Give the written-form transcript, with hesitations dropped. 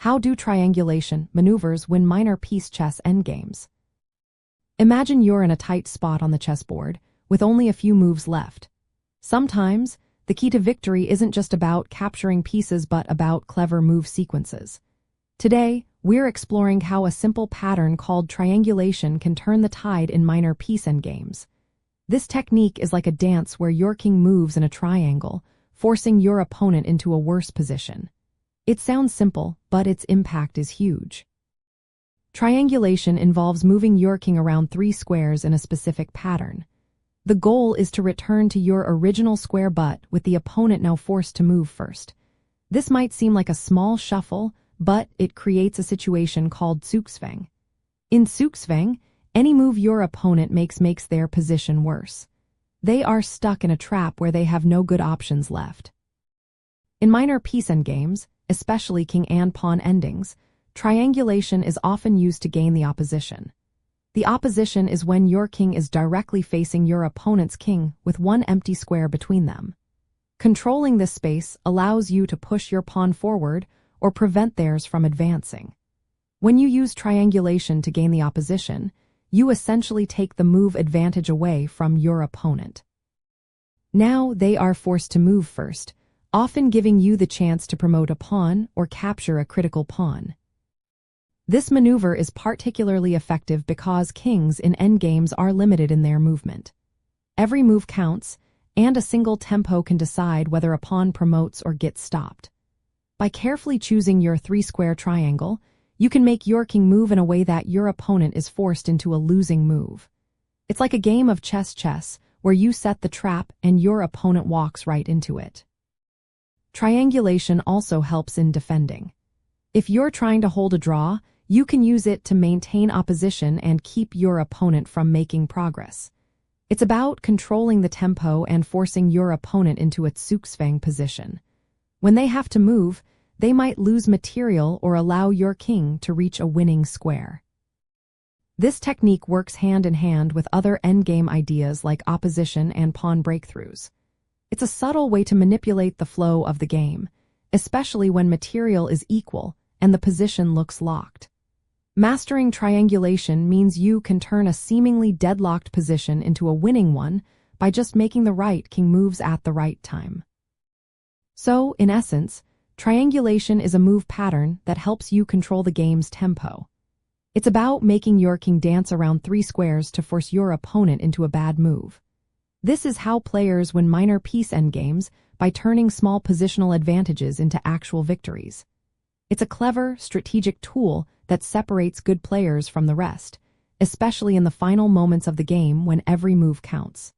How do triangulation maneuvers win minor piece chess endgames? Imagine you're in a tight spot on the chessboard, with only a few moves left. Sometimes, the key to victory isn't just about capturing pieces but about clever move sequences. Today, we're exploring how a simple pattern called triangulation can turn the tide in minor piece endgames. This technique is like a dance where your king moves in a triangle, forcing your opponent into a worse position. It sounds simple, but its impact is huge. Triangulation involves moving your king around 3 squares in a specific pattern. The goal is to return to your original square but with the opponent now forced to move first. This might seem like a small shuffle, but it creates a situation called zugzwang. In zugzwang, any move your opponent makes their position worse. They are stuck in a trap where they have no good options left. In minor piece endgames, especially king and pawn endings, triangulation is often used to gain the opposition. The opposition is when your king is directly facing your opponent's king with one empty square between them. Controlling this space allows you to push your pawn forward or prevent theirs from advancing. When you use triangulation to gain the opposition, you essentially take the move advantage away from your opponent. Now they are forced to move first, often giving you the chance to promote a pawn or capture a critical pawn. This maneuver is particularly effective because kings in endgames are limited in their movement. Every move counts, and a single tempo can decide whether a pawn promotes or gets stopped. By carefully choosing your 3-square triangle, you can make your king move in a way that your opponent is forced into a losing move. It's like a game of chess, where you set the trap and your opponent walks right into it. Triangulation also helps in defending. If you're trying to hold a draw, you can use it to maintain opposition and keep your opponent from making progress. It's about controlling the tempo and forcing your opponent into its zugzwang position. When they have to move, they might lose material or allow your king to reach a winning square. This technique works hand in hand with other endgame ideas like opposition and pawn breakthroughs. It's a subtle way to manipulate the flow of the game, especially when material is equal and the position looks locked. Mastering triangulation means you can turn a seemingly deadlocked position into a winning one by just making the right king moves at the right time. So, in essence, triangulation is a move pattern that helps you control the game's tempo. It's about making your king dance around 3 squares to force your opponent into a bad move. This is how players win minor piece endgames, by turning small positional advantages into actual victories. It's a clever, strategic tool that separates good players from the rest, especially in the final moments of the game when every move counts.